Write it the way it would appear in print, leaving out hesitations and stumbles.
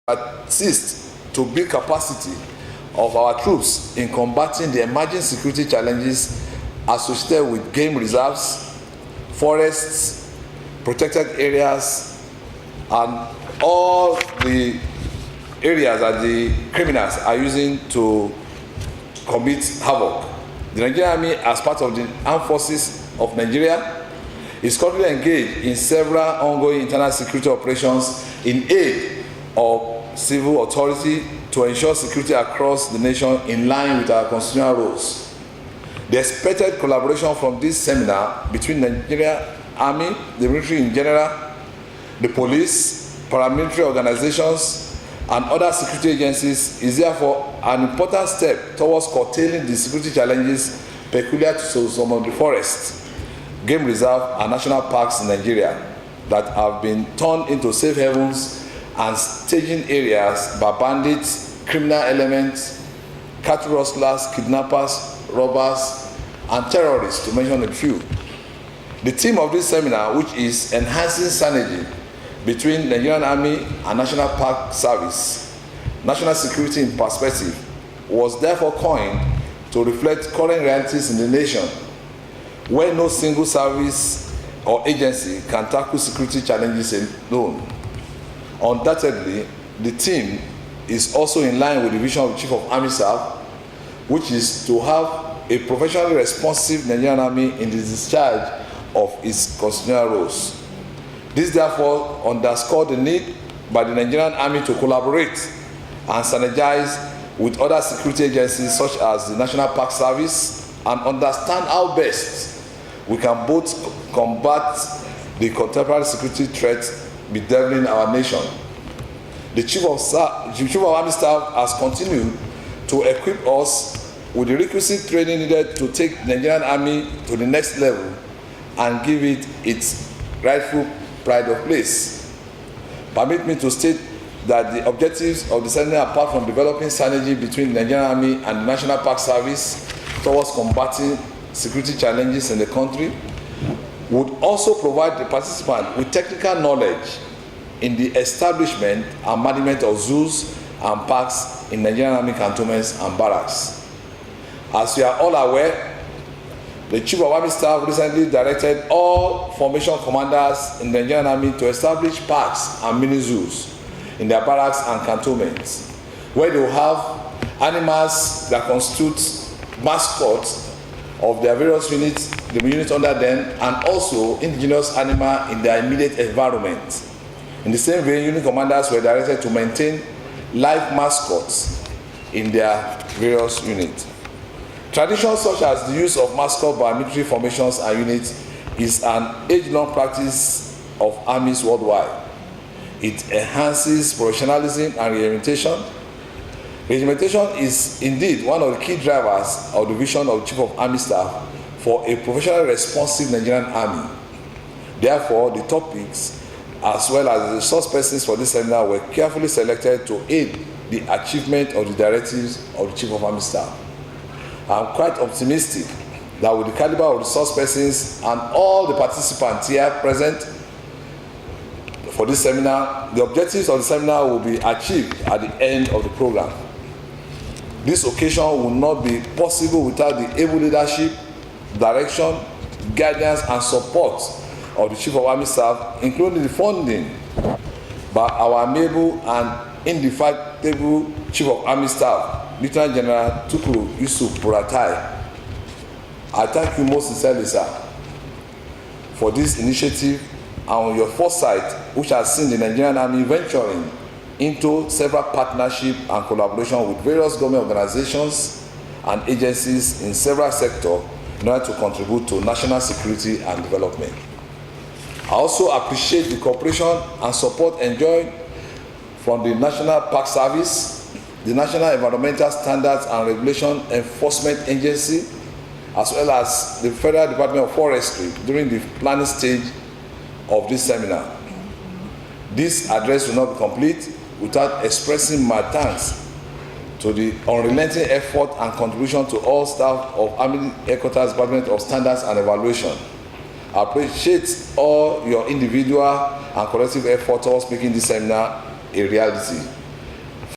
assist to build capacity of our troops in combating the emerging security challenges associated with game reserves, forests, protected areas, and all the areas that the criminals are using to commit havoc. The Nigerian Army, as part of the Armed Forces of Nigeria, is currently engaged in several ongoing internal security operations in aid of civil authority to ensure security across the nation in line with our constitutional rules. The expected collaboration from this seminar between the Nigerian Army, the military in general, the police, paramilitary organizations, and other security agencies is therefore an important step towards curtailing the security challenges peculiar to some of the forests, game reserve, and national parks in Nigeria that have been turned into safe havens and staging areas by bandits, criminal elements, cattle rustlers, kidnappers, robbers, and terrorists, to mention a few. The theme of this seminar, which is enhancing synergy between Nigerian Army and National Park Service, national security in perspective, was therefore coined to reflect current realities in the nation, where no single service or agency can tackle security challenges alone. Undoubtedly, the theme is also in line with the vision of the Chief of Army Staff, which is to have a professionally responsive Nigerian Army in the discharge of its constitutional roles. This therefore underscored the need by the Nigerian Army to collaborate and synergize with other security agencies such as the National Park Service and understand how best we can both combat the contemporary security threats bedeviling our nation. The Chief of Army Staff has continued to equip us with the requisite training needed to take the Nigerian Army to the next level and give it its rightful pride of place. Permit me to state that the objectives of the seminar, apart from developing synergy between the Nigerian Army and the National Park Service towards combating security challenges in the country, would also provide the participant with technical knowledge in the establishment and management of zoos and parks in Nigerian Army cantonments and barracks. As you are all aware, the Chief of Army Staff recently directed all formation commanders in the Nigerian Army to establish parks and mini zoos in their barracks and cantonments, where they will have animals that constitute mascots of their various units, the units under them, and also indigenous animals in their immediate environment. In the same way, unit commanders were directed to maintain live mascots in their various units. Traditions such as the use of mascot by military formations and units is an age-long practice of armies worldwide. It enhances professionalism and regimentation. Regimentation is indeed one of the key drivers of the vision of the Chief of Army Staff for a professionally responsive Nigerian Army. Therefore, the topics as well as the resource persons for this seminar were carefully selected to aid the achievement of the directives of the Chief of Army Staff. I am quite optimistic that with the caliber of resource persons and all the participants here present for this seminar, the objectives of the seminar will be achieved at the end of the program. This occasion will not be possible without the able leadership, direction, guidance, and support of the Chief of Army Staff, including the funding by our amiable and indefatigable Chief of Army Staff, Lieutenant General Tukur Yusuf Buratai. I thank you most sincerely, sir, for this initiative and your foresight, which has seen the Nigerian Army venturing into several partnerships and collaboration with various government organizations and agencies in several sectors in order to contribute to national security and development. I also appreciate the cooperation and support enjoyed from the National Park Service, the National Environmental Standards and Regulation Enforcement Agency, as well as the Federal Department of Forestry during the planning stage of this seminar. This address will not be complete without expressing my thanks to the unrelenting effort and contribution to all staff of Army Headquarters Department of Standards and Evaluation. I appreciate all your individual and collective effort towards making this seminar a reality.